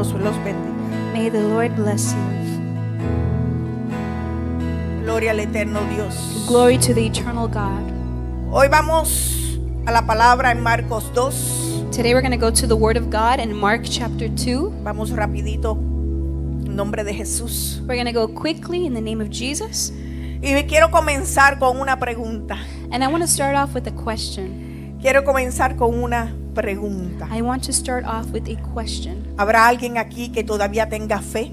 Dios los bendiga. May the Lord bless you. Gloria al eterno Dios. Glory to the eternal God. Hoy vamos a la palabra en Marcos 2. Today we're going to go to the Word of God in Mark chapter 2. Vamos rapidito en nombre de Jesús. We're going to go quickly in the name of Jesus. Y quiero comenzar con una pregunta. And I want to start off with a question. Quiero comenzar con una pregunta. I want to start off with a question. ¿Habrá alguien aquí que todavía tenga fe?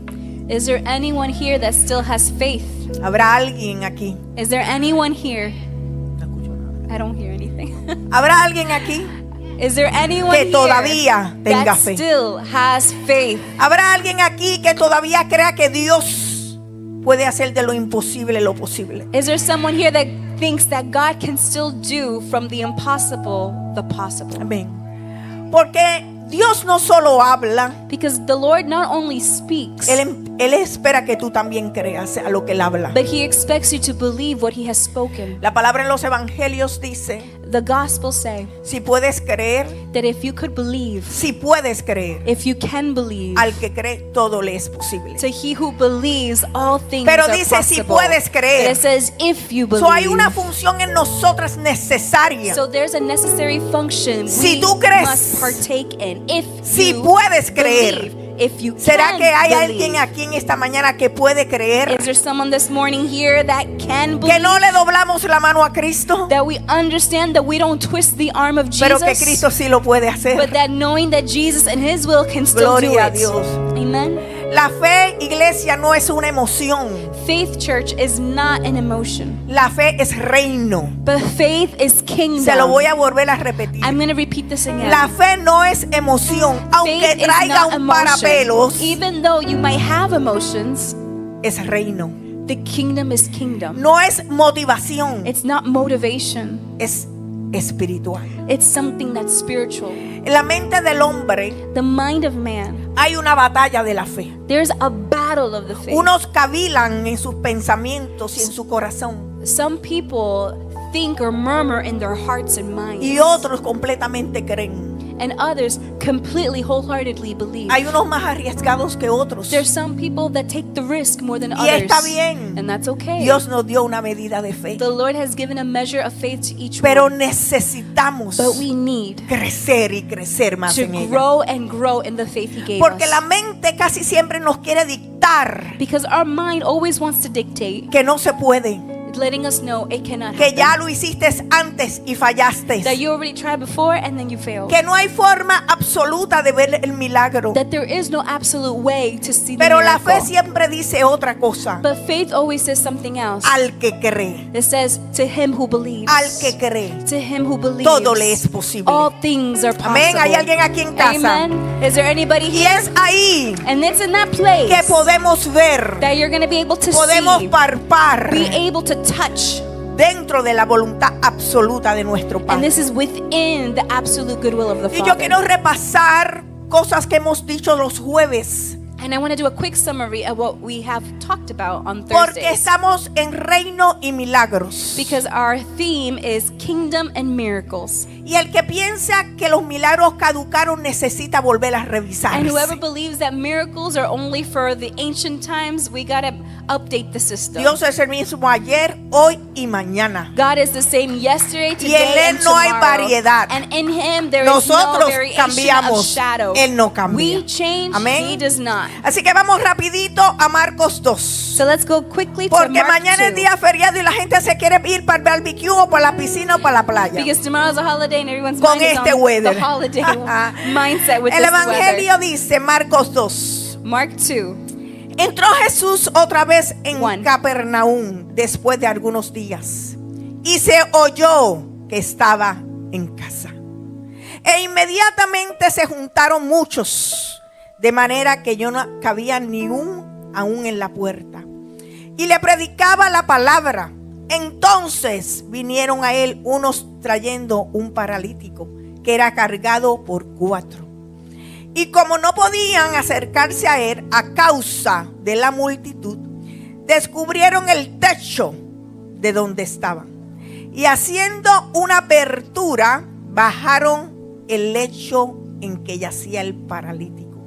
Is there anyone here that still has faith? ¿Habrá alguien aquí? Is there anyone here? No escucho nada. I don't hear anything. ¿Habrá alguien aquí Is there anyone que here todavía tenga that fe? still has faith? ¿Habrá alguien aquí que todavía crea que Dios puede hacer de lo imposible lo posible? Is there someone here that thinks that God can still do from the impossible the possible? Amén. Porque Dios no solo habla, Because the Lord not only speaks, Él espera que tú también creas a lo que Él habla. but He expects you to believe what He has spoken. La palabra en los evangelios dice, The Gospels say si puedes creer, that if you could believe, si puedes creer, if you can believe, al que cree todo le es posible. to he who believes, all things Pero are dice, si possible. puedes creer. But it says, if you So, hay believe. una función en nosotras necesaria. So there's a necessary function Si we tú crees, must partake in. If si you puedes creer. believe, if you ¿Será can que hay believe. alguien aquí en esta mañana que puede creer? Is there someone this morning here that can Que believe? no le doblamos la mano a Cristo, That we understand that we don't twist the arm of pero que Jesus, Cristo sí lo puede hacer. but that knowing that Jesus and His will can still do Gloria a it. Dios. Amen. La fe, iglesia, no es una emoción. Faith, church, is not an emotion, La fe es reino. but faith is kingdom. Se lo voy a volver a repetir. I'm going to repeat this again. La fe no es emoción, aunque Faith is traiga not un emotion. parapelos, Even though you might have emotions, es reino. the kingdom is kingdom. No es motivación, It's not motivation. es espiritual. It's something that's spiritual. En la mente del hombre The mind of man, hay una batalla de la fe. there's a battle of the faith. Unos cavilan en sus pensamientos y en su corazón, Some people think or murmur in their hearts and minds, y otros completamente creen. and others completely wholeheartedly believe. Hay unos más arriesgados que otros. There's some people that take the risk more than Y others, está bien. and that's okay. Dios nos dio una medida de fe, The Lord has given a measure of faith to each pero one, necesitamos but we need crecer y crecer más to en ella. grow and grow in the faith He gave Porque us. la mente casi siempre nos quiere dictar Because our mind always wants to dictate, que no se puede, letting us know it cannot que happen. ya lo hiciste antes y fallaste, That you already tried before and then you failed. que no hay forma absoluta de ver el milagro. That there is no absolute way to see the Pero la miracle. fe siempre dice otra cosa: But faith always says something else. al que cree, It says, to him who believes. al que cree, To him who believes. todo le es posible. All things are possible. Amén. Hay alguien aquí en casa. Amen. Is there anybody Y here? es ahí And it's in that place que podemos ver, that you're going to be able to podemos see, palpar be able to touch. dentro de la voluntad absoluta de nuestro And Padre. this is within the absolute goodwill of the Y yo Father. quiero repasar cosas que hemos dicho los jueves, And I want to do a quick summary of what we have talked about on porque Thursdays. estamos en reino y milagros. Because our theme is kingdom and miracles. Y el que piensa que los milagros caducaron necesita volver a revisar. And whoever believes that miracles are only for the ancient times, we got to update the system. Dios es el mismo ayer, hoy y mañana. God is the same yesterday, Y en today, Él and no hay tomorrow. variedad. And in Him there is no Nosotros variation of cambiamos, shadow. Él no cambia. We change, Amén. He does not. Así que vamos rapidito a Marcos 2. So let's go quickly to Porque Mark mañana 2. es día feriado y la gente se quiere ir para el barbecue o para la piscina o para la playa. Because tomorrow's a holiday and everyone's Con mind is este on weather. the holiday mindset with El this evangelio weather. dice, Marcos 2. Mark 2. Entró Jesús otra vez en Juan. Capernaum después de algunos días y se oyó que estaba en casa. E inmediatamente se juntaron muchos, de manera que yo no cabía ni un aún en la puerta. Y le predicaba la palabra. Entonces vinieron a él unos trayendo un paralítico que era cargado por 4. Y como no podían acercarse a él a causa de la multitud, descubrieron el techo de donde estaban. Y haciendo una apertura, bajaron el lecho en que yacía el paralítico.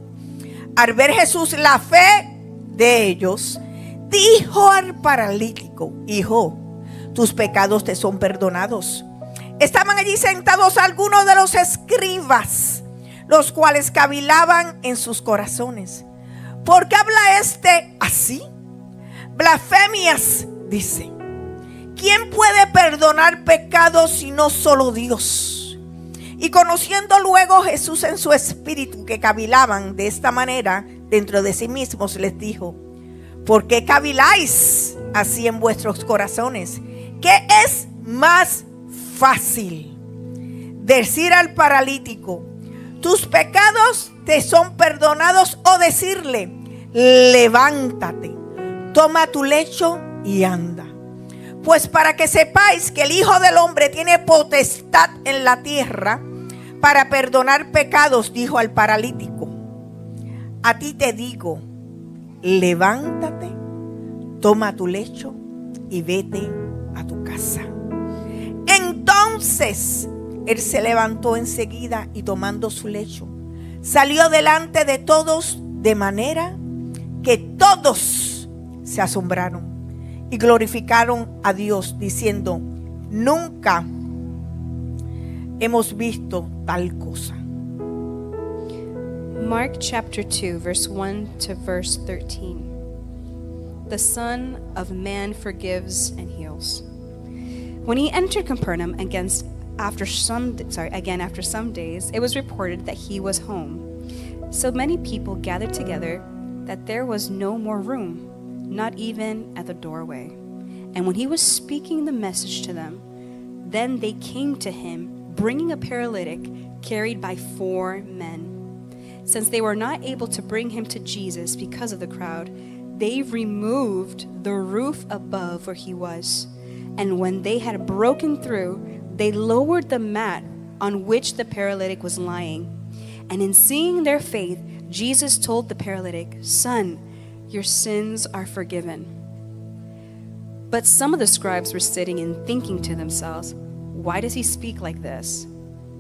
Al ver Jesús la fe de ellos, dijo al paralítico: hijo, tus pecados te son perdonados. Estaban allí sentados algunos de los escribas, los cuales cavilaban en sus corazones: ¿por qué habla este así? Blasfemias, dice. ¿Quién puede perdonar pecados sino solo Dios? Y conociendo luego Jesús en su espíritu que cavilaban de esta manera dentro de sí mismos, les dijo: ¿por qué caviláis así en vuestros corazones? ¿Qué es más fácil? Decir al paralítico: tus pecados te son perdonados, o decirle: levántate, toma tu lecho y anda. Pues para que sepáis que el Hijo del Hombre tiene potestad en la tierra para perdonar pecados, dijo al paralítico: a ti te digo, levántate, toma tu lecho y vete a tu casa. Entonces él se levantó enseguida y tomando su lecho, salió delante de todos, de manera que todos se asombraron y glorificaron a Dios, diciendo: nunca hemos visto tal cosa. Mark chapter 2, verse 1 to verse 13. The Son of Man forgives and heals. When he entered Capernaum after some days, it was reported that he was home. So many people gathered together that there was no more room, not even at the doorway. And when he was speaking the message to them, then they came to him, bringing a paralytic carried by 4 men. Since they were not able to bring him to Jesus because of the crowd, they removed the roof above where he was. And when they had broken through, they lowered the mat on which the paralytic was lying. And in seeing their faith, Jesus told the paralytic: son, your sins are forgiven. But some of the scribes were sitting and thinking to themselves, why does he speak like this?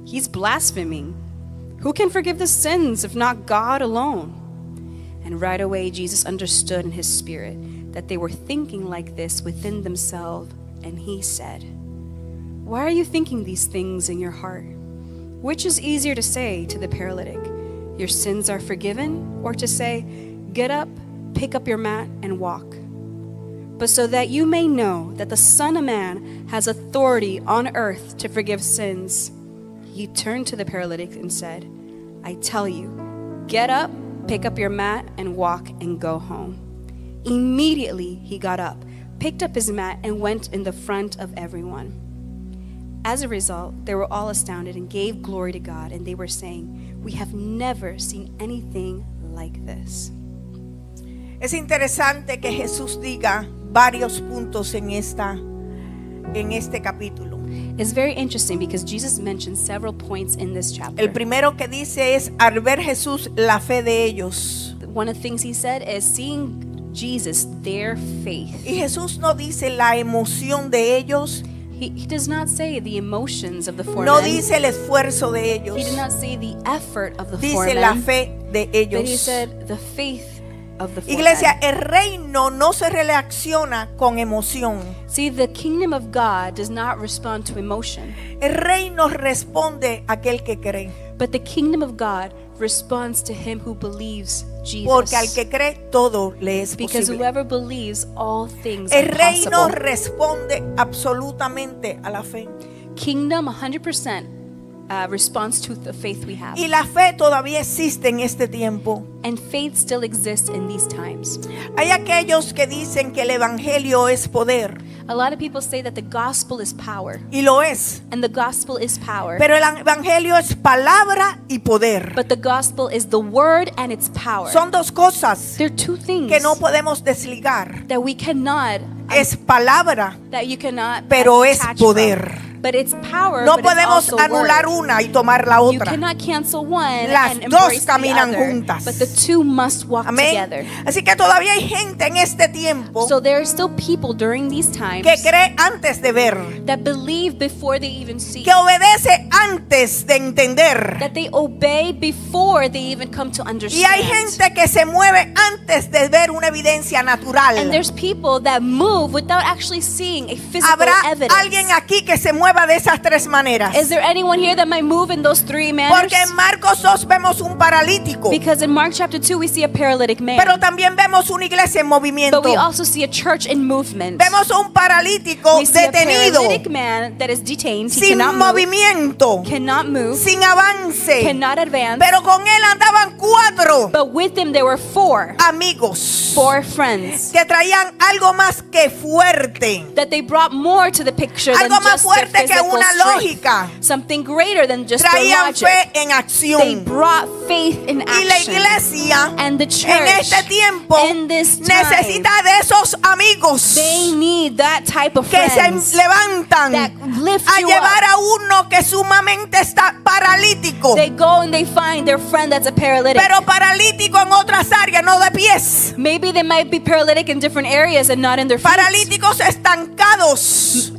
He's blaspheming. Who can forgive the sins if not God alone? And right away Jesus understood in his spirit that they were thinking like this within themselves, and he said, why are you thinking these things in your heart? Which is easier to say to the paralytic, your sins are forgiven, or to say, get up, pick up your mat, and walk? But so that you may know that the Son of Man has authority on earth to forgive sins, he turned to the paralytic and said, I tell you, get up, pick up your mat, and walk, and go home. Immediately he got up, picked up his mat, and went in the front of everyone. As a result, they were all astounded and gave glory to God, and they were saying, we have never seen anything like this. Es interesante que Jesús diga varios puntos en este capítulo. It's very interesting because Jesus mentioned several points in this chapter. El primero que dice es: al ver Jesús la fe de ellos. One of the things he said is seeing Jesus, their faith. Y Jesús no dice la emoción de ellos. He does not say the emotions of the 4 No men. dice el esfuerzo de ellos. He did not say the effort of the 4 Dice men. la fe de ellos. But he said the faith of the 4 Iglesia, men. el reino no se reacciona con emoción. See, the kingdom of God does not respond to emotion. El reino responde a aquel que cree. But the kingdom of God responds to him who believes Jesus. Porque al que cree todo le es Because posible. whoever believes, all things El are reino possible. responde absolutamente a la fe. Kingdom 100% responds to the faith we have. Y la fe todavía existe en este tiempo. And faith still exists in these times. Hay aquellos que dicen que el evangelio es poder. A lot of people say that the gospel is power. Y lo es. And the gospel is power. Pero el evangelio es palabra y poder. But the gospel is the word and its power. Son dos cosas There are two things que no podemos desligar. that we cannot, Es palabra, that you cannot pero es detach poder. from. But it's power, No but it's podemos also anular word. una y tomar la You otra. cannot cancel one Las and dos embrace the caminan other, juntas. but the two must walk Amén. together. Así que todavía hay gente en este tiempo So there are still people during these times que cree antes de ver, that believe before they even see, que obedece antes de entender. that they obey before they even come to Y understand. hay gente que se mueve antes de ver una evidencia natural. And there's people that move without actually seeing a physical ¿Habrá evidence. alguien aquí que se mueva de esas tres maneras? Is there anyone here that might move in those three manners? Porque en Marcos 2 vemos un paralítico, Because in Mark chapter 2 we see a paralytic man, pero también vemos una iglesia en movimiento. but we also see a church in movement. Vemos un paralítico We see a detenido, paralytic man that is detained. He sin cannot move, movimiento, sin avance. cannot advance. Pero con él andaban 4 But with him there were four amigos friends que traían algo más que fuerte, that they brought more to the picture than algo más just their fuerte que physical una strength. lógica. Something greater than just their Traían logic. fe en They acción. brought faith in Y la action. iglesia And the en church este tiempo in this time, necesita de esos amigos they need that type of que friends se levantan that lift a you llevar up. a uno que sumamente está paralítico, They go and they find their friend that's a paralytic. pero paralítico en otras áreas, no de pies. Maybe they might be paralytic in different areas and not in their feet. Paralíticos estancados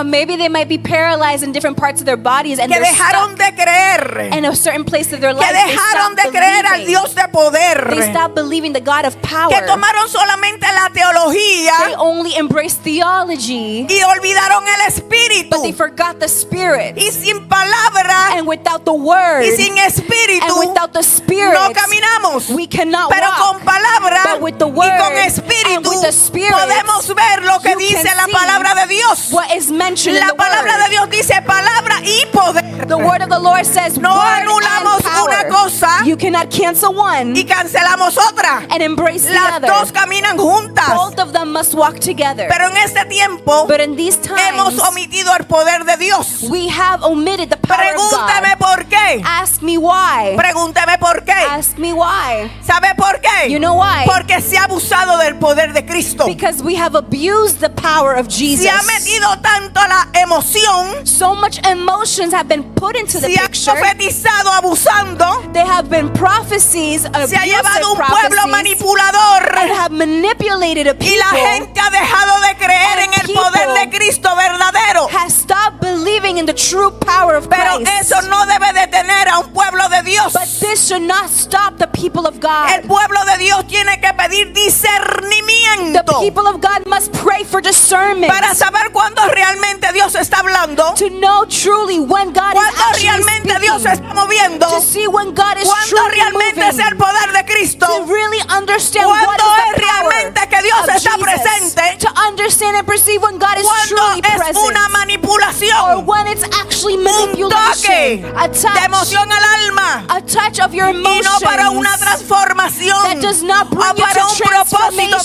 Maybe they might be paralyzed in different parts of their bodies and que they're dejaron stuck de creer, in a certain place of their que life. They dejaron stop de creer al believing. Dios de poder, They stop believing the God of power. que tomaron solamente la They teología only embrace theology, y olvidaron el espíritu. but they forgot the spirit. Y sin palabra And without the word y sin espíritu and without the spirit, no caminamos. we cannot Pero walk. con palabra But with the y word con and espíritu with the spirit, podemos ver lo que you dice can la see palabra de Dios. what is mentioned in La the palabra de word. Dios dice palabra y poder. The word of the Lord says No word anulamos and power. una cosa You cannot cancel one y cancelamos otra. and embrace the Las other. dos caminan juntas. Both of them must walk together. Pero en este tiempo But in these hemos times, omitido el poder de Dios. we have omitted the power of Pregúnteme God. por qué. Ask me why. Pregúnteme por qué. Ask me why. ¿Sabe por qué? You know why? Porque se ha abusado del poder de Cristo. Because we have abused the power of Jesus. Se ha metido tanto la emoción, So much emotions have been put into the se ha picture. profetizado abusando, They have been prophecies, se ha abusive llevado un pueblo prophecies, manipulador and have manipulated a y la people. gente ha dejado de creer And en el poder de people Cristo verdadero. Has stopped believing in the true power of Pero Christ. eso no debe detener a un pueblo de Dios. But this should not stop the people of El God. pueblo de Dios tiene que pedir The discernimiento people of God must pray for discernment para saber cuándo realmente Dios está hablando, to know truly when God is cuándo actually realmente Dios se speaking, está moviendo, to see when God is cuándo truly realmente es moving, el poder de Cristo, to really understand what cuándo is es the power realmente que Dios of está Jesus, presente, to understand and perceive when God is cuándo truly es present, una or manipulación, when it's actually un manipulation, toque a de touch, emoción al alma a touch of your y no para una emotions transformación that does not bring o you para to un propósito que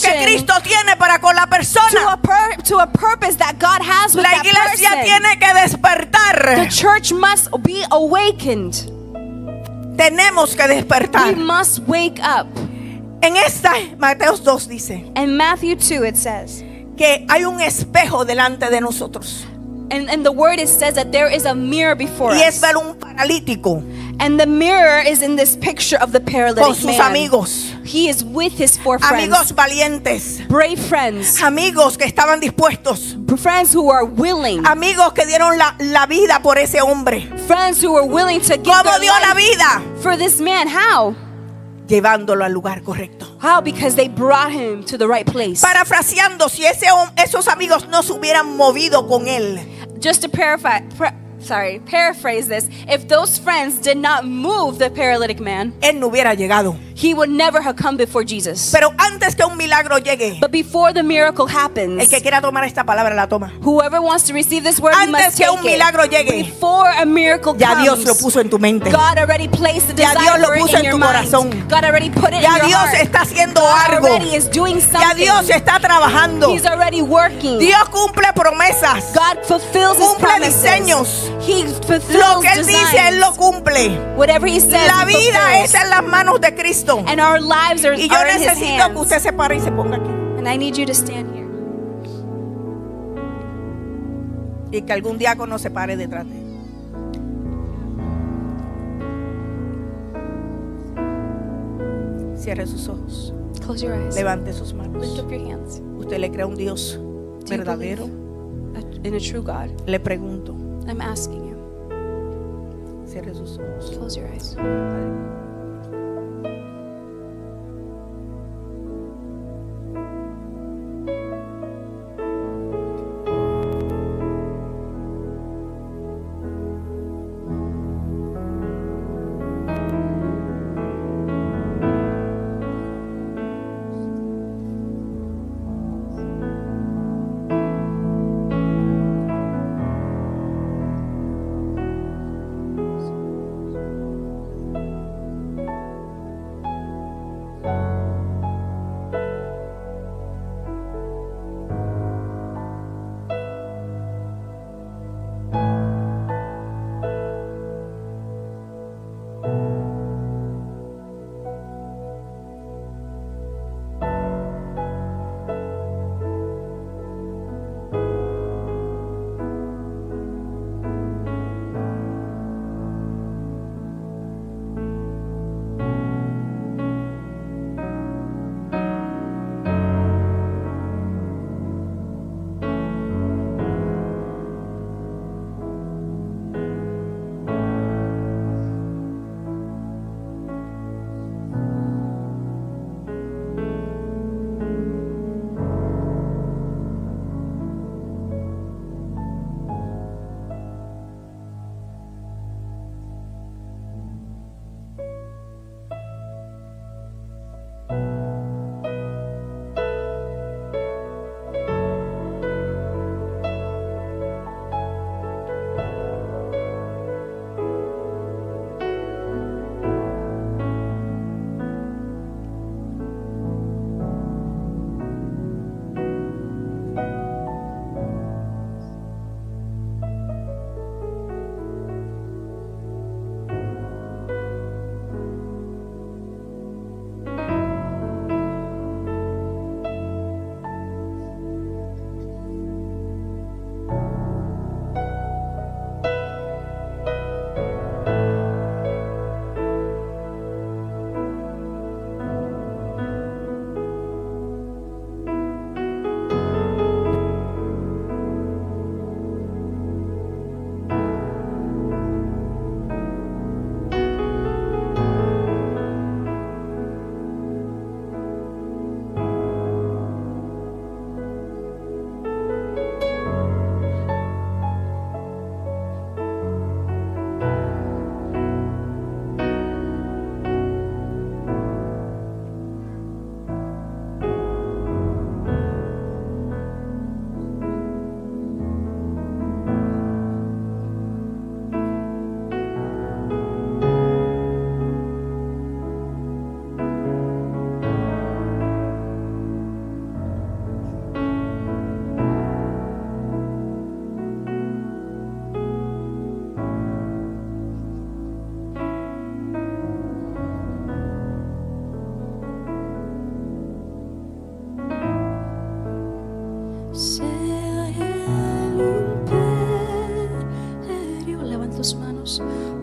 transformation, Cristo tiene para con la persona. to a purpose that God has with La that iglesia person. tiene que The despertar. church must be awakened. Tenemos que We despertar. must wake up. En esta, Mateo 2 dice In Matthew 2 it says, que hay un espejo delante de nosotros. and the word it says that there is a mirror before Y es us. ver un paralítico And the mirror is in this picture of the con paralytic sus man. amigos. He is with his four friends. Amigos valientes. Brave friends. Amigos que estaban dispuestos. Friends who are willing. Amigos que dieron la vida por ese hombre. Friends who are willing to give ¿Cómo their dio la life vida? for this man. How? Llevándolo al lugar correcto. How? Because they brought him to the right place. Parafraseando, si esos amigos no se hubieran movido con él, Just to paraphrase this, if those friends did not move the paralytic man, él no hubiera llegado. he would never have come before Jesus. Pero antes que un milagro llegue, But before the miracle el happens, que quiera tomar esta palabra la toma. whoever wants to receive this word, you Antes must que take un milagro it. llegue, Before a miracle ya Dios lo comes, puso en tu mente. God already placed the Ya desire Dios lo for it puso in en your tu mind. corazón. God already put it Ya in your Dios heart. está haciendo God algo. already is doing Ya something. Dios está trabajando. He's already working. Dios cumple promesas. God fulfills His Cumple promises. diseños. He Lo fulfills que Él dice, Él designs. lo cumple. Whatever He says, La He vida fulfills. está en las manos de Cristo. And our lives are Y yo in His necesito que hands. usted se pare y se ponga aquí. And I need you to stand here. Y que algún diácono se pare detrás de él. Cierre sus ojos. Close your eyes. Levante sus Lift manos. up your hands. ¿Usted le cree a un Dios Do you verdadero? believe in a true God? Le pregunto. I'm asking you. Cierre sus ojos. Close your eyes.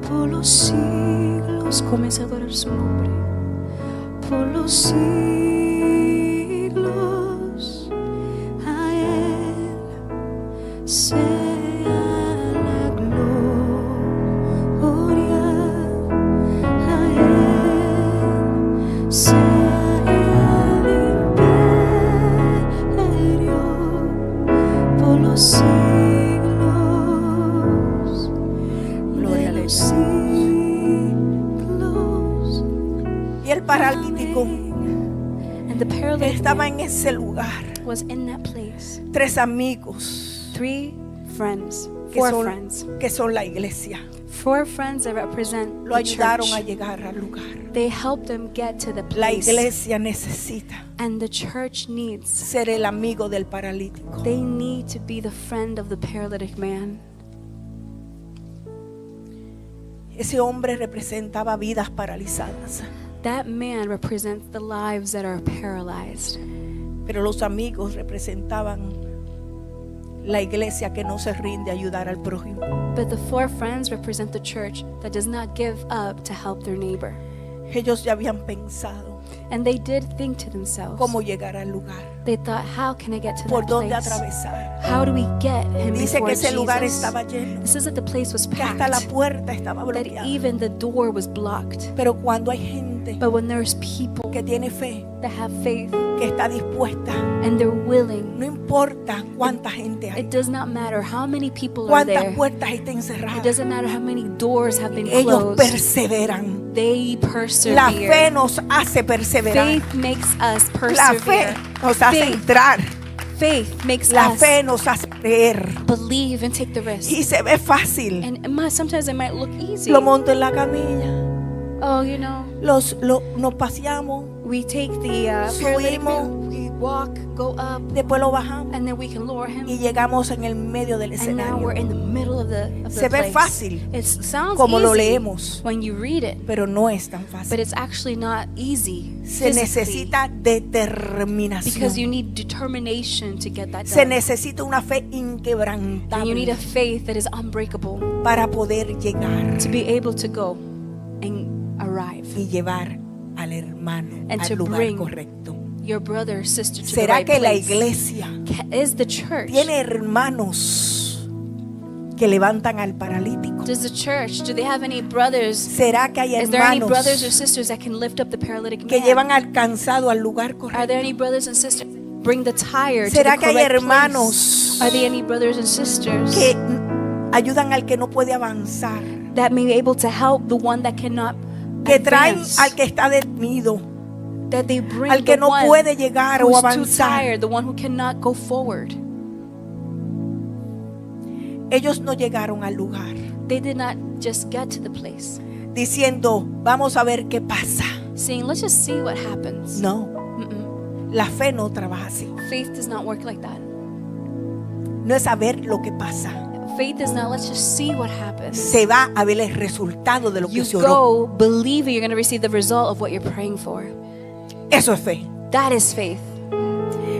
Por los siglos comienza a adorar su nombre. Por los siglos a Él sea la gloria. A Él sea el imperio por los siglos. Gloria a Dios. Y el paralítico And the paralytic estaba en ese lugar. was in that place. 3 amigos Four friends, que son la iglesia. 4 friends that represent Lo the ayudaron a church. llegar al lugar. They helped them get to the La place. iglesia necesita And the church needs. ser el amigo del paralítico. They need to be the friend of the paralytic man. Ese hombre representaba vidas paralizadas, That man represents the lives that are paralyzed. pero los amigos representaban la iglesia que no se rinde a ayudar al prójimo. But the 4 friends represent the church that does not give up to help their neighbor. Ellos ya habían pensado And they did think to themselves, cómo llegar al lugar, they thought, how can I get to por that dónde place? atravesar. How do we get him Dice before que ese lugar Jesus? estaba lleno, It says that the place was que hasta la packed, puerta estaba that bloqueada. even the door was blocked. Pero cuando hay gente But when there's people que tiene fe, that have faith que está dispuesta, and they're willing, no importa cuánta gente hay, it does not matter how many people are cuántas there. puertas estén It cerradas, doesn't matter how many doors have been ellos closed. perseveran. They La fe persevere. nos hace perseverar. Faith makes us La fe persevere. nos hace Faith. entrar. Faith makes La us fe nos hace creer. believe and take the risk. Y se ve fácil. And sometimes it might look easy. Lo monto en la camilla. Oh, you know, Nos paseamos. we take the paralytic, Subimos. we walk, go up, Después lo bajamos. and then we can lower him. Y llegamos en el medio del And now we're escenario. in the middle of the Se ve place. fácil It sounds como lo easy leemos. when you read it, Pero no es tan but fácil. it's actually not easy Se physically, necesita determinación. because you need determination to get that Se done. necesita una fe And you need inquebrantable a faith that is unbreakable para poder llegar to be able to go and arrive y llevar al hermano And al to lugar bring correcto. your brother or sister to the ¿Será right que la place. iglesia Is the church, tiene hermanos que levantan al paralítico? does the church, do they have any brothers? ¿Será que hay Is there any hermanos brothers or sisters that can lift up the paralytic que man? llevan alcanzado al lugar Are correcto? there any brothers and sisters bring the tired to the ¿Será que hay correct hermanos place? Are there any brothers and sisters que ayudan al que no puede avanzar? that may be able to help the one that cannot Que traen advance? al que está detenido, That they bring al que the no one puede llegar o who's too avanzar. tired, the one who cannot go forward. Ellos no llegaron al lugar They did not just get to the place diciendo, vamos a ver qué pasa. saying, let's just see what happens. No, Mm-mm. la fe no trabaja así. Faith does not work like that. No es saber lo que pasa. Faith is not, let's just see what happens. Se va a ver el resultado de lo que You se oró. go believing you're going to receive the result of what you're praying for. Eso es fe. That is faith.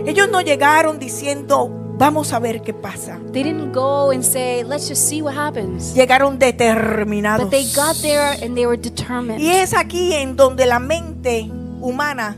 Ellos no llegaron diciendo, vamos a ver qué pasa. They didn't go and say, let's just see what happens. Llegaron determinados. But they got there and they were determined. Y es aquí en donde la mente humana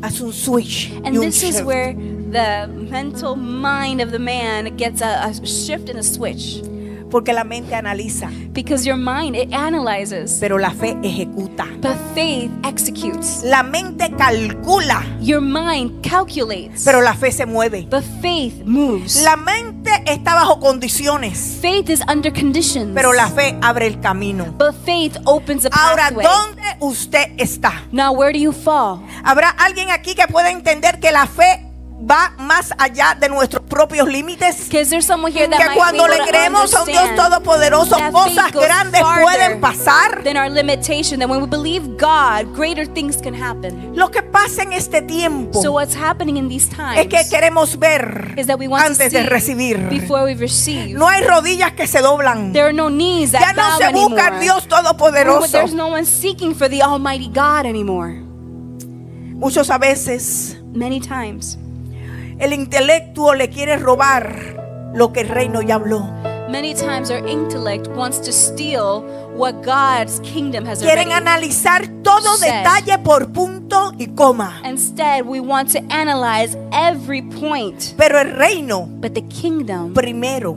hace un switch. And y un this is shift. where the mental mind of the man gets a shift and a switch. Porque la mente analiza, Because your mind, it analyzes. pero la fe ejecuta. But faith executes. La mente calcula, Your mind calculates. pero la fe se mueve. But faith moves. La mente está bajo condiciones, Faith is under conditions. pero la fe abre el camino. But faith opens a Ahora, pathway. ¿dónde usted está? Now, where do you fall? ¿Habrá alguien aquí que pueda entender que la fe va más allá de nuestros propios límites? Because there's someone here that Que might cuando be le able to creemos a un Dios understand todopoderoso, that cosas faith goes grandes farther pueden pasar. than our limitation. That when we believe God, greater things can happen. Lo que pasa en este tiempo So what's happening in these es times que queremos ver is that we want to antes see de recibir. before we receive. No hay rodillas que se doblan. There are no knees that Ya no bow se busca al anymore. Dios todopoderoso. There's no one seeking for the Almighty God anymore. Muchos a veces Many times, el intelecto le quiere robar lo que el reino ya habló. many times our intellect wants to steal what God's kingdom has Quieren already. analizar todo said. detalle por punto y coma. Instead, we want to analyze every point. Pero el reino But the kingdom primero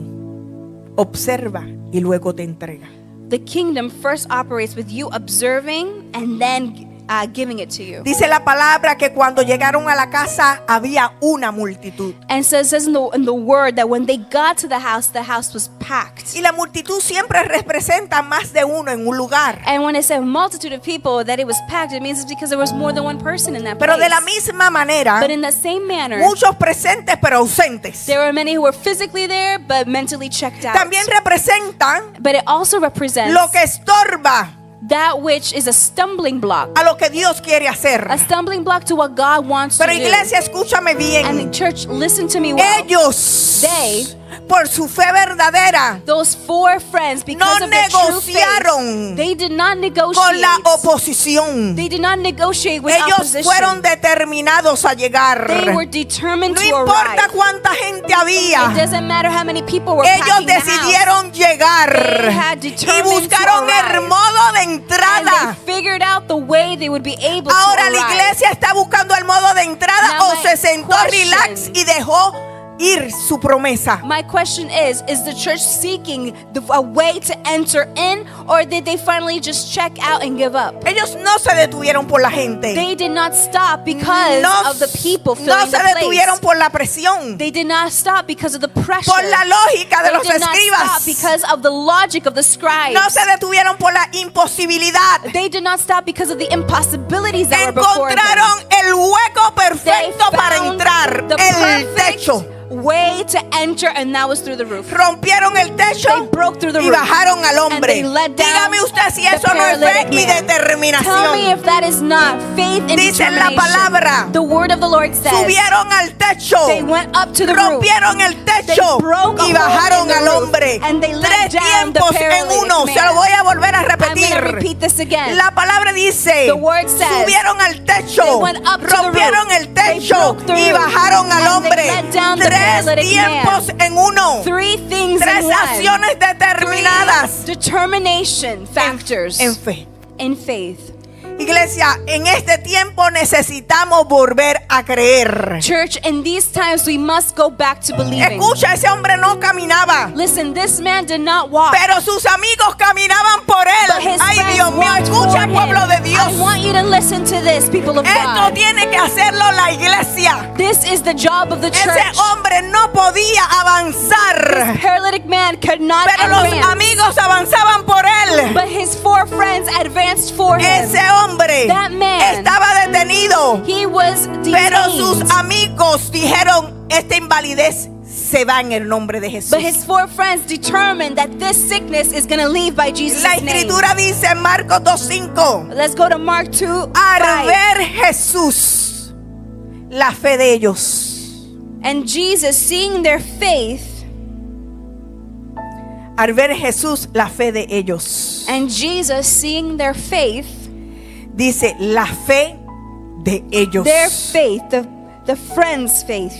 observa y luego te entrega. The kingdom first operates with you observing and then giving it to you. Dice la palabra que cuando llegaron a la casa había una multitud. And so it says in the word that when they got to the house was packed. Y la multitud siempre representa más de uno en un lugar. And when it said multitude of people that it was packed, it means it's because there was more than one person in that Pero place. de la misma manera, But in the same manner, muchos presentes pero ausentes. there were many who were physically there but mentally checked out. También representan But it also represents lo que estorba that which is a stumbling block. a lo que Dios quiere hacer. A stumbling block to what God wants Pero to do. iglesia, escúchame And bien. church, listen to me well. Ellos They por su fe verdadera, those four friends, because no of their true faith, negociaron they did not con negotiate. la oposición. They did not negotiate with Ellos opposition. fueron determinados a llegar. They were determined No to importa arrive. cuánta gente It había. doesn't matter how many people were Ellos packing the house. decidieron llegar They had y determined buscaron to arrive. el modo de And entrada. they figured out the way they would be able Ahora to la arrive. iglesia está buscando el modo de entrada Now o my se sentó question- relax y dejó ir su promesa. My question is the church seeking a way to enter in, or did they finally just check out and give up? Ellos no se detuvieron por la gente. They did not stop because No, of the people no filling se the detuvieron place. por la presión, They did not stop because of the pressure. por la lógica de They los did not stop escribas. because of the logic of the scribes. No se detuvieron por la imposibilidad. They did not stop because of the impossibilities that were before them. Encontraron el hueco They perfecto para found entrar, the el perfect techo. way to enter, and that was through the roof. Rompieron el techo They broke through the y roof. bajaron al And hombre. they let down Dígame usted si the eso no es fe paralytic y man. Tell me determinación. if that is not faith and Dice la determination. palabra, The word of the Lord says subieron al techo, they went up to the roof. rompieron el techo They broke a y hole bajaron in the al roof, hombre. and they let Tres down the tiempos en paralytic uno. man. Se lo voy a volver a I'm going to repetir. repeat this again. La palabra dice, The word says, subieron al techo, they went up to the rompieron roof, el techo they broke the y roof, bajaron al and they hombre. let down the Tres paralytic tiempos man. en uno. Three things Tres in one. acciones determinadas Three determination factors en fe. in faith. Iglesia, en este tiempo necesitamos volver a creer. Church, in these times we must go back to believing. Escucha, ese hombre no caminaba, Listen, this man did not walk. pero sus amigos caminaban por But él. his Ay, friends Dios mío, walked escucha, toward pueblo him. de Dios. I want you to listen to this, people of Esto God. tiene que hacerlo la iglesia. This is the job of the Ese church. hombre no podía avanzar, Paralytic man could not pero los advance, amigos avanzaban por él. but his four friends advanced for him. Ese hombre That man, estaba detenido, he was pero sus detained, amigos dijeron, esta invalidez se va en el nombre de Jesús. but his four friends determined that this sickness is going to leave by Jesus' La name. escritura dice en Marcos 2:5, Let's go to Mark 2, al 5. ver Jesús la fe de ellos, And Jesus, seeing their faith, al ver Jesús la fe de ellos, and Jesus, seeing their faith, dice la fe de ellos. their faith, the friends' faith.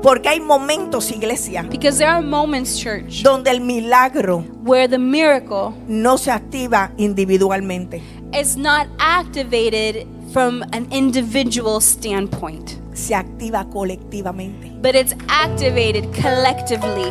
Porque hay momentos, iglesia, Because there are moments, church, donde el milagro where the miracle no se activa individualmente, is not activated from an individual standpoint, se activa colectivamente. but it's activated collectively.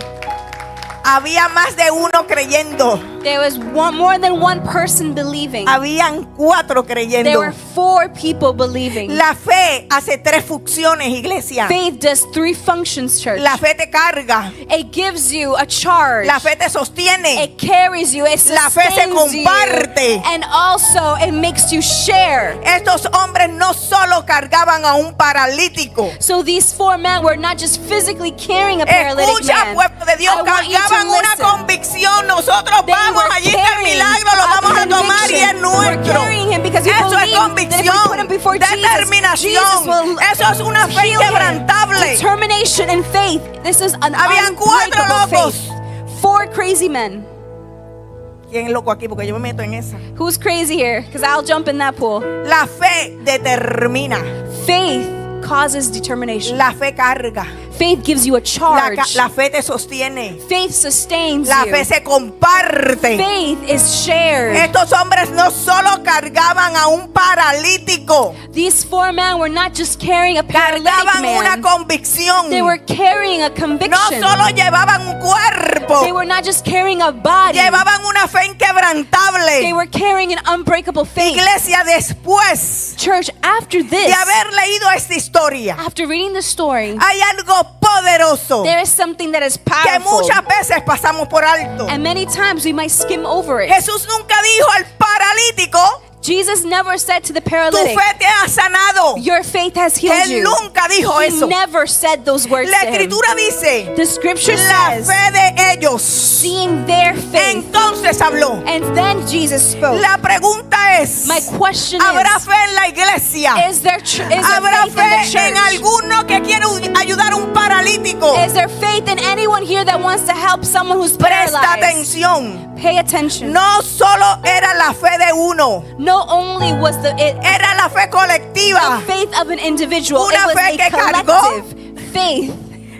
Había más de uno creyendo, There was more than one person believing. habían 4 There creyendo. were 4 people believing. La fe hace 3 funciones, iglesia. Faith does 3 functions, church. La fe te carga, It gives you a charge. la fe te sostiene, It carries you. It La fe se sustains you. comparte. And also it makes you share. Estos hombres no solo cargaban a un paralítico. So these 4 men were not just physically carrying a paralytic Escucha, man. pueblo de Dios, I want you to cargaban una listen. convicción. Nosotros They vamos were allí, que el milagro lo vamos a tomar y es conviction. We're nuestro. carrying him because we Eso es believe that if we convicción, put him before Jesus, determinación. Jesus will Eso es una fe heal him. inquebrantable. Determination and faith. This is an Habían 4 unbreakable locos. faith. 4 crazy men. ¿Quién es loco aquí? Porque yo me meto en esa. Who's crazy here? Because I'll jump in that pool. La fe determina. Faith causes determination. La fe carga. Faith gives you a charge. La fe te sostiene. Faith sustains La you. fe se comparte. Faith is shared. Estos hombres no solo cargaban a un paralítico, These 4 men were not just carrying a paralytic cargaban una man. convicción. They were carrying a No conviction. solo llevaban un cuerpo, They were not just carrying a body. llevaban una fe They inquebrantable. were carrying an unbreakable faith. Iglesia, después Church, after this, de haber leído esta historia, after reading the story, hay algo poderoso there is something that is que powerful. muchas veces pasamos por alto. And many times we might skim over it. Jesús nunca dijo al paralítico, Jesus never said to the tu paralytic, fe te ha sanado. your faith has healed Él you. nunca dijo He eso. never said those words La to him. escritura dice, The scripture la says, fe de ellos. seeing their faith. Entonces habló. And then Jesus spoke. La pregunta es, My question ¿habrá is, fe en la iglesia? is there ¿Habrá faith in the fe en church? alguno que quiere ayudar a un paralítico? Is there faith in anyone here that wants to help someone who's Presta paralyzed? atención. Pay attention. No solo era la fe de uno, Not only was era la fe colectiva. the faith of an individual, Una it was fe a que cargó. collective faith.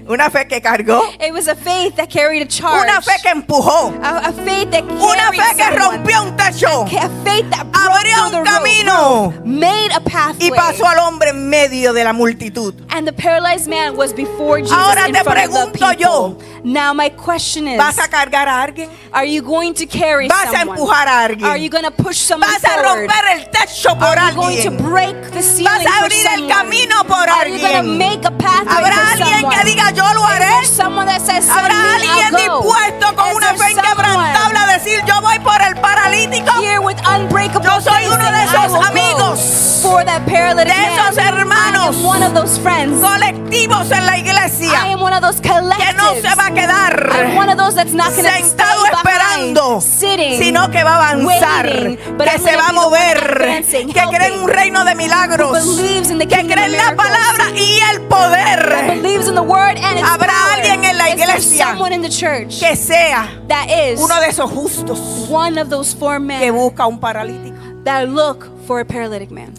Una fe que cargó, It was a faith that carried a charge. una fe que empujó, A faith that una carried fe que someone. rompió un techo A faith that broke Abrió through un the camino. roof, made a y pathway. pasó al hombre en medio de la multitud. And the paralyzed man was before Jesus Ahora in te front of the pregunto yo, people. Now my question is, ¿Vas a cargar a alguien? are you going to carry ¿Vas a someone? empujar a alguien? Are you going to push someone ¿Vas a forward? romper el techo por Are you going to alguien? break the ceiling ¿Vas a for abrir el someone? camino por Are you going to alguien? make a pathway ¿Habrá for alguien someone? que diga yo lo haré? Is there someone that says, "Send ¿Habrá me, alguien I'll go"? dispuesto con Is una there fe inquebrantable a decir yo voy por el paralítico? here with unbreakable Yo soy faith uno de saying, "I esos will go amigos, for that paralytic de esos man"? hermanos I am one of those friends. colectivos en la I iglesia am one of those que no collectives. se va a quedar I'm one of those that's not going to stay sentado behind, esperando, sitting, sino que va a avanzar, waiting, but que I'm se gonna va a be the one mover, advancing, que cree en un reino de milagros, believes in the que kingdom cree of en la miracles, palabra y el that poder. believes in the word and its Habrá power. alguien en la Is there iglesia someone in the church Que sea that is uno de esos justos one of those four que men busca un paralítico. that look for a paralytic man?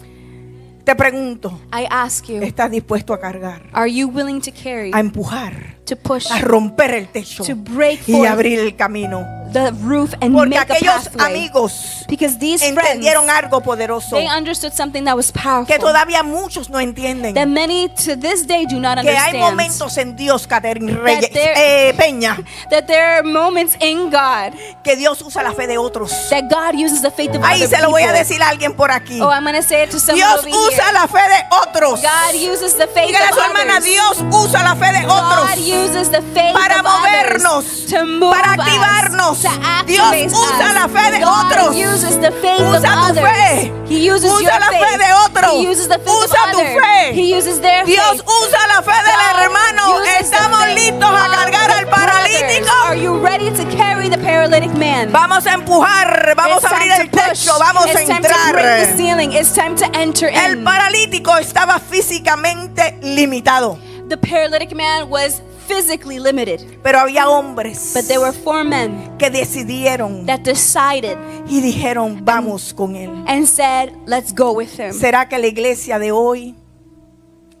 Te pregunto, I ask you, ¿estás dispuesto a cargar, are you willing to carry, a empujar, to push, a romper el techo to break y forth abrir el camino? the roof and Porque make a aquellos pathway? amigos Because these friends, entendieron algo poderoso they understood something that was powerful que todavía muchos no entienden. that many to this day do not Que hay understand. momentos en Dios, Catherine Reyes, there- Peña, That there are moments in God que Dios usa la fe de otros. that God uses the faith of Ahí other se lo voy a people. decir a alguien por aquí. Oh, I'm going to say it to someone Dios over usa here. la fe de otros. God uses the faith Dígale a of su hermana, others. Dios usa la fe de God otros uses the faith para of others movernos, to move para us, activarnos. to activate Dios usa us. la fe de God otros. uses the faith Usa of tu others. fe. He uses Usa your la fe faith. de otro. He uses the faith Usa of tu others. fe. He uses their Dios faith. usa la fe del God hermano. uses the Estamos faith listos a of cargar the al brothers. paralítico. Are you ready to carry the paralytic man? Vamos a empujar, vamos It's a abrir time el to push. techo, vamos a It's time to break the entrar. ceiling. It's time to enter El in. paralítico estaba físicamente limitado, The paralytic man was physically limited, pero había hombres but there were four men que decidieron that decided y dijeron vamos con él. and said, "Let's go with him." ¿Será que la iglesia de hoy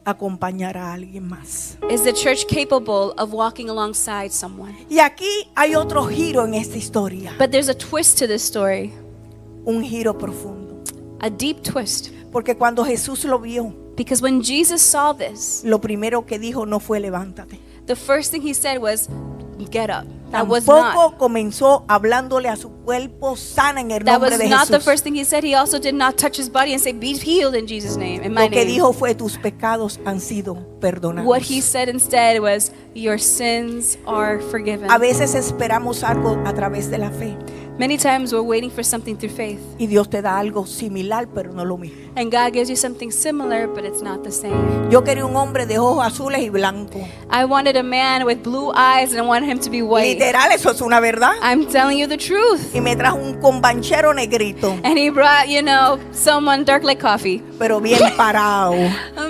acompañará a alguien más? Is the church capable of walking alongside someone? Y aquí hay otro giro en esta historia, But there's a twist to this story, un giro profundo, a deep twist. porque cuando Jesús lo vio, Because when Jesus saw this, lo primero que dijo no fue levántate. the first thing he said was, "Get up." That was not. Tampoco comenzó hablándole a su cuerpo, sana en el That nombre was de not the Jesús. first thing he said. He also did not touch his body and say, "Be healed in Jesus' name, in my Lo que name." dijo fue tus pecados han sido perdonados. What he said instead was, "Your sins are forgiven." A veces esperamos algo a través de la fe Many times we're waiting for something through faith, y Dios te da algo similar pero no lo mismo. and God gives you something similar, but it's not the same. Yo quería un hombre de ojos azules y blancos. I wanted a man with blue eyes, and I wanted him to be white. Literal, eso es una verdad. I'm telling you the truth. Y me trajo un combanchero negrito, And he brought, someone dark like coffee, pero bien parado.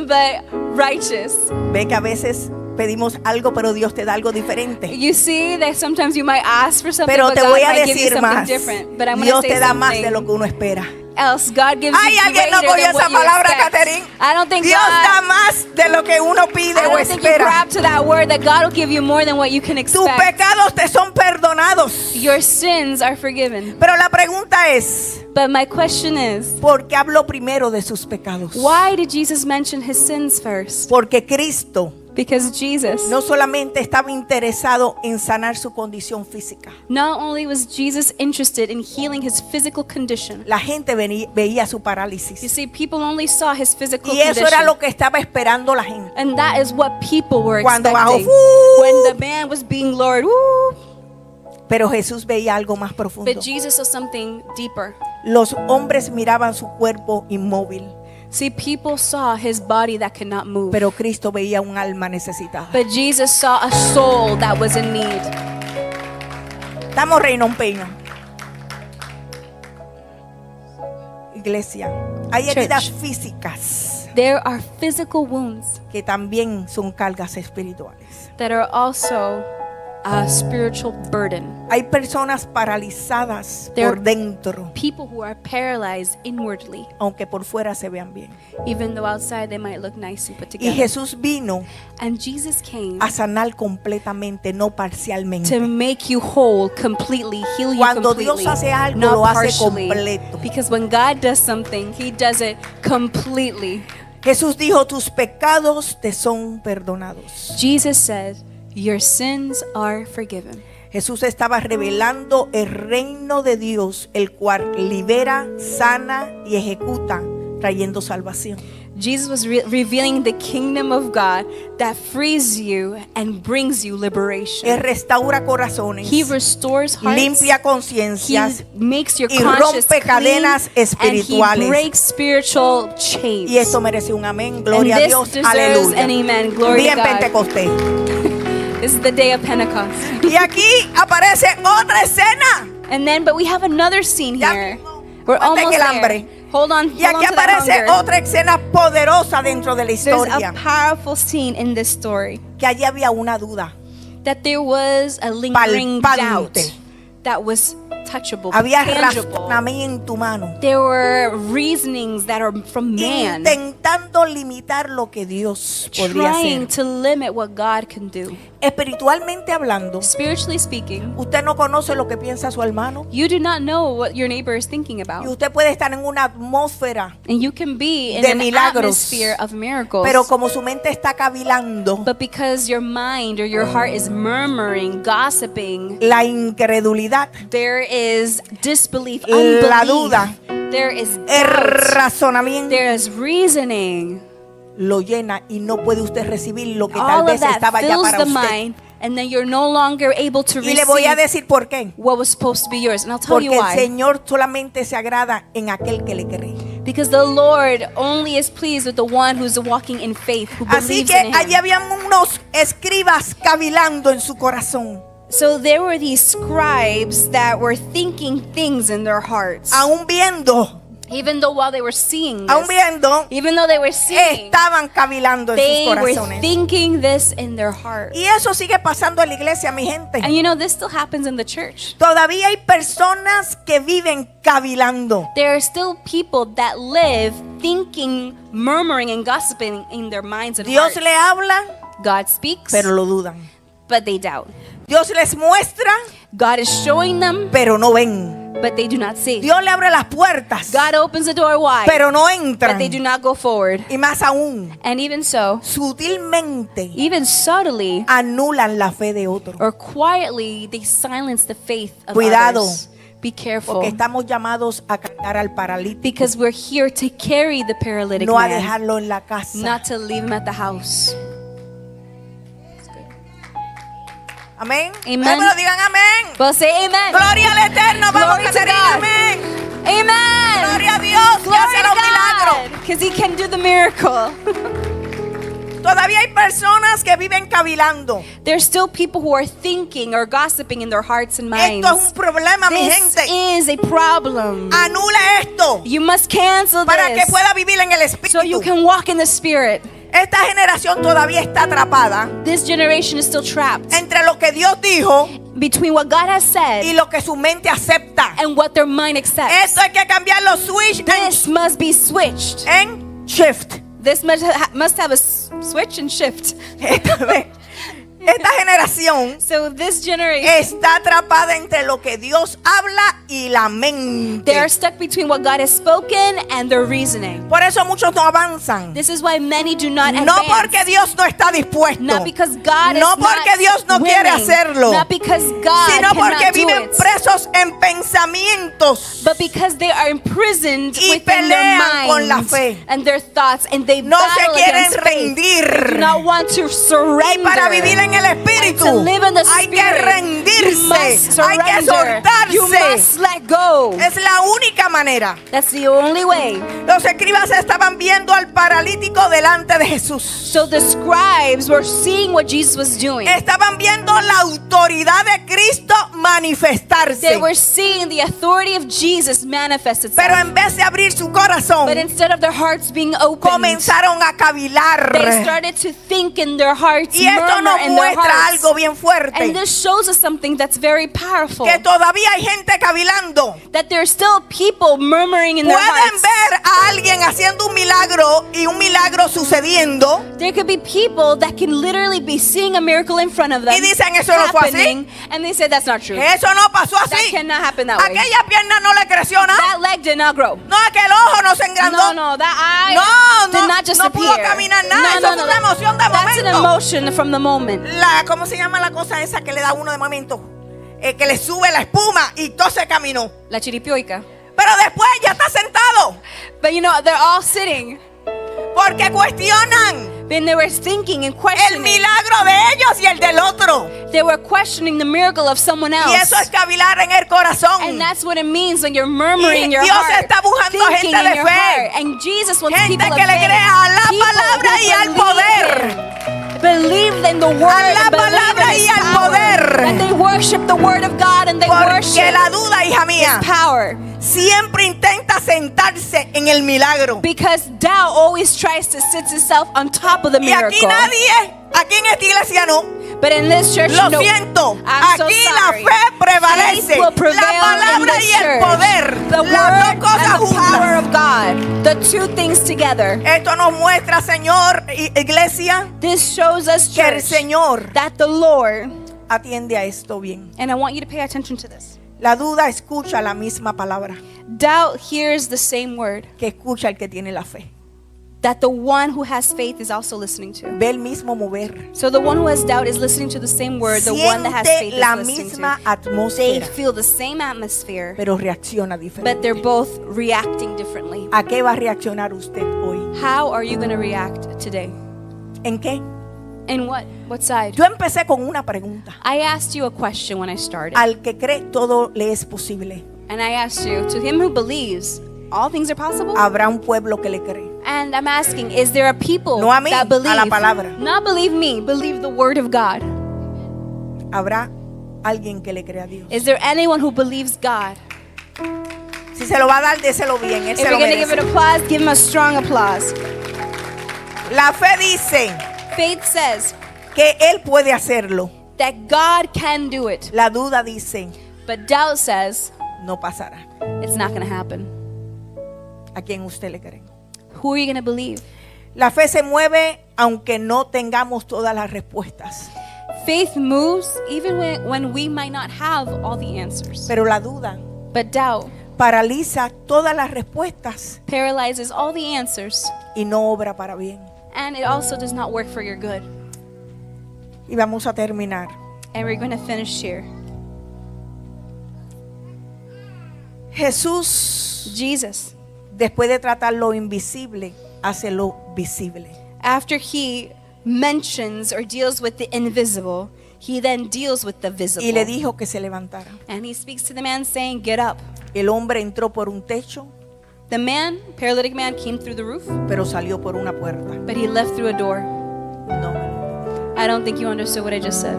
but righteous. Ve que a veces pedimos algo, pero Dios te da algo diferente. You see that sometimes you might ask for something, Pero but te God voy a might give you decir something más. different. But I'm going Dios to say te da más de something lo que uno espera. else. God gives Ay, you alguien no greater cogió than esa what you palabra, expect. Catherine. I don't think Dios God, da más de lo que uno pide I o don't think you espera. grab to that word that God will give you more than what you can Tus expect. pecados te son perdonados. Your sins are forgiven. Pero la pregunta es, But my question is, ¿por qué habló primero de sus pecados? why did Jesus mention his sins first? Porque Cristo Because Jesus, no solamente estaba interesado en sanar su condición física. not only was Jesus interested in healing his physical condition. La gente veía su You parálisis. see, people only saw his physical Y eso era condition. lo que estaba esperando la gente. And that is what people were Cuando bajó, expecting. When the man was being lowered, woo, Pero Jesús veía algo más profundo. but Jesus saw something deeper. Los hombres miraban su cuerpo inmóvil, See, people saw his body that could not move. pero Cristo veía un alma necesitada. But Jesus saw a soul that was in need. Estamos Reino Peña. Iglesia, hay Church. heridas físicas There are physical wounds que también son cargas espirituales. that are also a spiritual burden. Hay personas paralizadas There- por dentro, People who are paralyzed inwardly, aunque por fuera se vean bien. even though outside they might look nice and put Y together. Jesús vino And Jesus came a sanar completamente, no parcialmente. to make you whole completely, heal you Cuando completely, Dios hace algo, not lo hace partially. completo. Because when God does something, He does it completely. Jesús dijo, tus pecados te son perdonados. Jesus said, "Your sins are forgiven." Jesús estaba revelando el reino de Dios, el cual libera, sana y ejecuta, trayendo salvación. Jesus was revealing the kingdom of God that frees you and brings you Él liberation. restaura corazones, He restores hearts. limpia He conciencias makes your y conscience rompe clean, cadenas and He espirituales. breaks spiritual chains. Y esto merece un amén, And gloria a this Dios, deserves aleluya. an amen. Glory Bien to God. Pentecostés. This is the day of Pentecost. Y aquí aparece otra escena. And then, but we have another scene Ya here. mismo. We're Aguanten almost el there. hambre. Hold on, Y hold aquí on to that aparece hunger. otra escena poderosa dentro de la There's historia. a powerful scene in this story Que allí había una duda. that there was a lingering doubt Palpante. that was touchable, Había tangible. razonamiento humano. There were reasonings that are from man Intentando limitar lo que Dios podría trying hacer. to limit what God can do. Espiritualmente hablando, Spiritually speaking, usted no conoce lo que piensa su hermano. you do not know what your neighbor is thinking Y about. usted puede estar en una atmósfera, And you can be in de an milagros. atmosphere of miracles. pero como su mente está cavilando, But because your mind or your heart is murmuring, gossiping, la incredulidad, there is disbelief, La unbelief. duda. There is el doubt. razonamiento There is reasoning. lo llena y no puede usted recibir lo que tal All of vez that estaba ya fills para the usted. mind, and then you're no longer able to Y le voy a receive decir por qué. what was supposed to be yours. And I'll tell you Porque el why. Señor solamente se agrada en aquel que le cree. Because the Lord only is pleased with the one who's walking in faith, who Así believes que in allí Him. habían unos escribas cavilando en su corazón, So there were these scribes that were thinking things in their hearts. aún viendo, Even though while they were seeing aún this, viendo, even though they were seeing, estaban cavilando en they sus were corazones. thinking this in their heart. Y eso sigue pasando en la iglesia, mi gente. And you know, this still happens in the church. Todavía hay personas que viven cavilando. There are still people that live thinking, murmuring, and gossiping in their minds and Dios hearts. le habla, God speaks, pero lo dudan. but they doubt. Dios les muestra, God is showing them, pero no ven. but they do not see. Dios le abre las puertas, God opens the door wide, pero no but entran. they do not go forward. Y más aún, And even so, sutilmente even subtly anulan la fe de otro. or quietly, they silence the faith of Cuidado. others. Be careful, Porque estamos llamados a cargar al paralítico, because we're here to carry the paralytic no a man, dejarlo en la casa. not to leave him at the house. Amén. Amen. Ay, pero digan amén. Well, say amen. Gloria al Eterno. Vamos, Glory to Caterina. God. Amén. Amen. Gloria a Dios. Que Glory hacerá to un milagro. God, because He can do the miracle. Todavía hay personas que viven cavilando. There's still people who are thinking or gossiping in their hearts and minds. Esto es un problema, mi This gente. is a problem. Anula esto You must cancel para que this pueda vivir en el so you Espíritu. can walk in the Spirit. Esta generación todavía está atrapada This generation is still trapped entre lo que Dios dijo between what God has y said lo que su mente acepta. and what their mind accepts. Esto hay que cambiar los switch This must be switched. en shift. This must have a switch and shift. Esta generación So this generation, está atrapada entre lo que Dios habla y la mente. they are stuck between what God has spoken and their reasoning. Por eso muchos no avanzan. This is why many do not No advance. porque Dios no está dispuesto, Not because God no is porque not Dios no quiere willing. hacerlo, Not because God sino porque cannot do viven it. presos en pensamientos. But because they are imprisoned Y within their pelean con la minds fe. and their thoughts, and they No se battle quieren against faith. They do rendir. not want to Y surrender. para vivir en en el espíritu, to live in the hay que spirit, you rendirse, must hay que surrender. You soltarse. must let go. Es la única manera. That's the only way. Los escribas estaban viendo al paralítico delante de Jesús. So the scribes were seeing what Jesus was doing. Estaban viendo la autoridad de Cristo manifestarse. They were seeing the authority of Jesus manifest itself. Pero en vez de abrir su corazón, But instead of their hearts being opened, comenzaron a cavilar. they started to think in their hearts, Y esto murmur nos in their muestra hearts. algo bien fuerte. And this shows us something that's very powerful. Que todavía hay gente cavilando. That there's still people murmuring in their Pueden hearts. ver a alguien haciendo un milagro y un milagro sucediendo. There could be people that can literally be seeing a miracle in front of them Y dicen, "Eso no fue así." happening, and they say that's not true. Eso no pasó That así. cannot happen that way. Aquella pierna no le creció nada. That leg did not grow. No, aquel ojo no se engrandó. No, that eye No, did not just no pudo appear. caminar nada. Eso fue una emoción de That's an momento. emotion from the moment. ¿Cómo se llama la cosa esa que le da a uno de momento? Que le sube la espuma y todo se caminó. La chiripioica. Pero después ya está sentado. But you know, they're all sitting. Porque cuestionan Then they were thinking and el questioning. milagro de ellos y el del otro. They were questioning the miracle of someone Y else. eso es cavilar en el corazón. And that's what it means when you're murmuring in your Dios heart, está buscando thinking gente de in your fe. heart. And Jesus wants Gente people of que le faith. crea a la People palabra who y al believe poder. it. Believe in the word, A la and believe palabra in y His al power. poder. And they worship the word of God, and they Porque worship la duda, hija mía, His power. siempre intenta sentarse en el milagro. Because doubt always tries to sit itself on top of the Y aquí miracle. nadie, aquí en esta iglesia no. But in this church, Lo no. siento. I'm so Aquí la sorry. fe prevalece. Faith will prevail La palabra in this y el church. poder. The Las word dos cosas and the power juntas. of God. The two things together. Esto nos muestra, Señor, iglesia, This shows us, que el church, Señor that the Lord, atiende a esto bien. and I want you to pay attention to this. La duda escucha la misma palabra Doubt hears the same word que escucha el que tiene la fe. that the one who has faith is also listening to. Ve el mismo mover. So the one who has doubt is listening to the same word the one that has faith Siente la is listening misma to. They atmósfera, feel the same atmosphere, pero reacciona but they're diferente. both reacting differently. ¿A qué va a reaccionar usted hoy? How are you going to react today? ¿En qué? In what? What side? Yo empecé con una pregunta. I asked you a question when I started. Al que cree todo le es posible. And I asked you, to him who believes, all things are possible? Habrá un pueblo que le cree. And I'm asking, is there a people No a mí, that a la believe? palabra. Not believe me, believe the word of God. Habrá alguien que le crea a Dios. Is there anyone who believes God? Si se lo va a dar, déselo bien. Él If se you're lo going to give it merece. applause, give him a strong applause. La fe dice Faith says que Él puede hacerlo. that God can do it. La duda dice, But doubt says no pasará. it's not going to happen. ¿A quién usted le cree? Who are you going to believe? La fe se mueve aunque no tengamos todas las respuestas. Faith moves even when we might not have all the answers. Pero la duda But doubt paraliza todas las respuestas paralyzes all the answers, y no obra para bien. and it also does not work for your good. Y vamos a terminar. And we're going to finish here. Jesús, Jesus, después de tratar lo invisible, hace lo visible. after he mentions or deals with the invisible, he then deals with the visible. Y le dijo que se levantara. And he speaks to the man saying, get up. El hombre entró por un techo, The man, paralytic man, came through the roof, pero salió por una puerta. but he left through a door. No. I don't think you understood what I just said.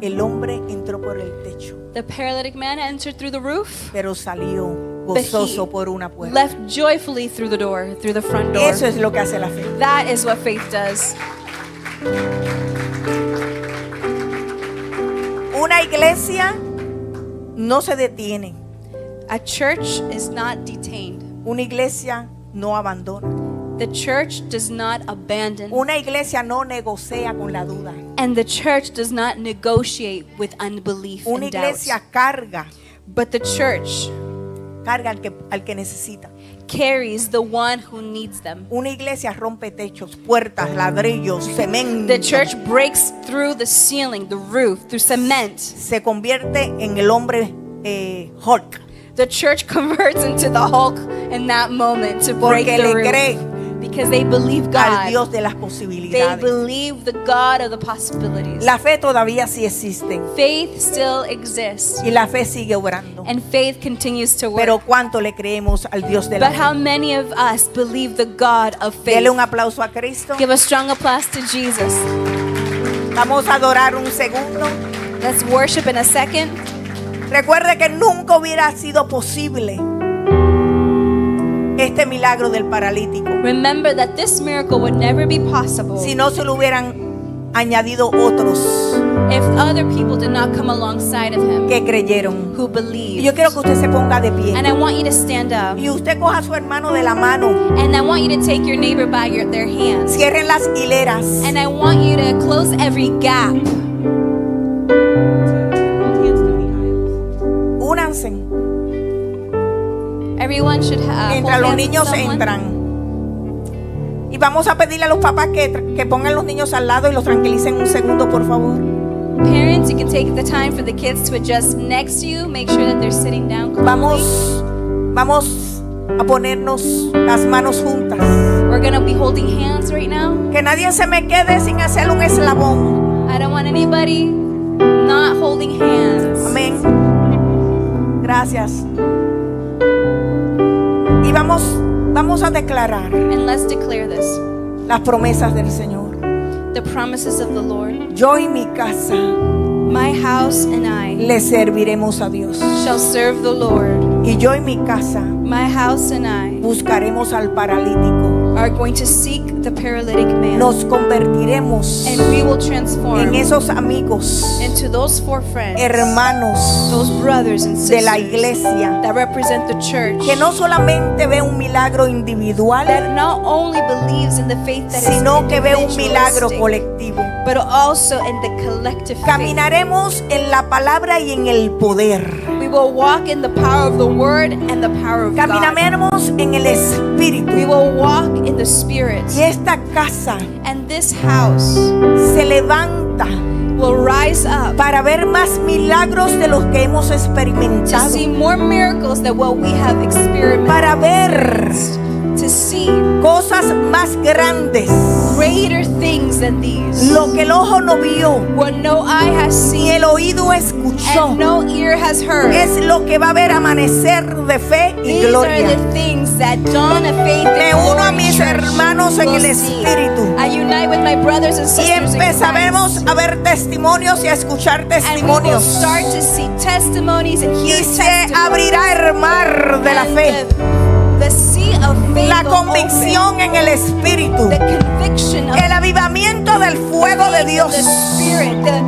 El hombre entró por el techo, The paralytic man entered through the roof, pero salió but he gozoso por una puerta. left joyfully through the door, through the front door. Eso es lo que hace la fe. That is what faith does. Una iglesia no se detiene. A church is not detained. Una iglesia no abandona. The church does not abandon. Una iglesia no negocia con la duda. And the church does not negotiate with unbelief Una and doubt. iglesia carga But the church al que necesita. carries the one who needs them. Una iglesia rompe techos, puertas, ladrillos, cemento. The church breaks through the ceiling, the roof, through cement. Se convierte en el hombre Hulk. The church converts into the Hulk in that moment to break Porque the le roof. cree Because they believe al God. Dios de las They posibilidades. believe the God of the possibilities. La fe todavía sí existe Faith still exists. y la fe sigue obrando. And faith continues to work. Pero ¿cuánto le creemos al Dios de la But how fe? many of us believe the God of faith? Dele un aplauso a Cristo. Give a strong applause to Jesus. Vamos a adorar un segundo. Let's worship in a second. Recuerde que nunca hubiera sido posible este milagro del paralítico Remember that this miracle would never be possible si no se lo hubieran añadido otros if other people did not come alongside of him que creyeron. who Y believed. yo quiero que usted se ponga de pie And I want you to stand up. y usted coja a su hermano de la mano, And I want you to take your neighbor by their hands. cierren las hileras. And I want you to close every gap. Únanse. Everyone should have. Mientras los niños entran. Y vamos a pedirle a los papás que pongan los niños al lado y los tranquilicen un segundo, por favor. Parents, you can take the time for the kids to adjust next to you. Make sure that they're sitting down calmly. Vamos a ponernos las manos juntas. We're going to be holding hands right now. Que nadie se me quede sin hacer un eslabón. I don't want anybody not holding hands. Amén. Gracias. Y vamos a declarar And let's declare this. las promesas del Señor. The promises of the Lord. Yo y mi casa My house and I le serviremos a Dios. shall serve the Lord. Y yo y mi casa My house and I buscaremos al paralítico. are going to seek the paralytic man. Nos convertiremos And we will transform en esos amigos, into those four friends, hermanos those brothers and de la sisters iglesia, that represent the church, que no solamente ve un milagro individual, that not only believes in the faith that sino que ve un is milagro individualistic, colectivo. but also in the collective faith. Caminaremos en la palabra y en el poder. We will walk in the power of the word and the power of God. Caminaremos en el We espíritu. will walk in the spirit. Y esta casa And this house se levanta will rise up para ver más milagros de los que hemos to experimentado. see more miracles than what we have experienced. Para ver To see cosas más grandes. greater things than these. Lo que el ojo no vio, What no eye has ni seen el oído escuchó, and no ear has heard. es lo que va a ver amanecer de fe y These are gloria. the things that dawn of faith Me and uno a glory mis church hermanos en will el see. espíritu. I unite with my brothers and Y sisters in empezaremos Christ. a ver testimonios y a escuchar And we will testimonios. start to see testimonies and hear Y se testimonies. abrirá el mar de la And fe. the sea of faith La will convicción en el espíritu. open. The conviction of El avivamiento del fuego de Dios the spirit, the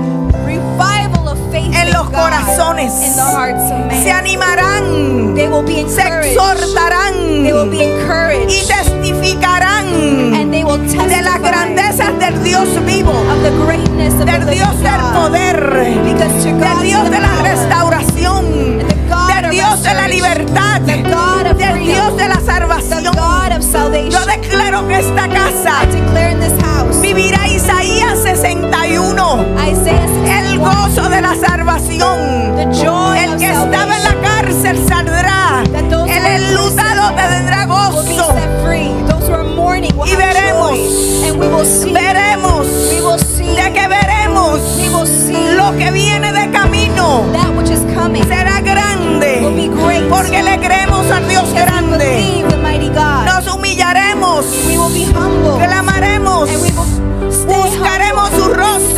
revival of faith en in los God, corazones. in the hearts of men. Se animarán, They will be se encouraged. exhortarán They will be y encouraged. testificarán And they will de testify las grandezas del Dios vivo, of the greatness of del the Dios living del God. poder, Because to God del be Dios the de la power, restauración, and the God del of Dios de la restoration, libertad, the God of del freedom, Dios de la the salvación. God of salvation. Yo declaro que esta casa I declare in this house, vivirá Isaías 61, Isaiah el 61, gozo de la salvación. the joy El of que estaba en salvation, la cárcel saldrá, That those el who are enlutado tendrá will be gozo. set free. Those who are mourning will Y have veremos, joy. And we will see, veremos, we will see, de que veremos we will see lo que viene de camino. that which is coming. Será grande, Will be great. porque le creemos al Dios Because we grande. believe the mighty God. Nos humillaremos, We will be humble. clamaremos, And we will stay buscaremos humble. su rostro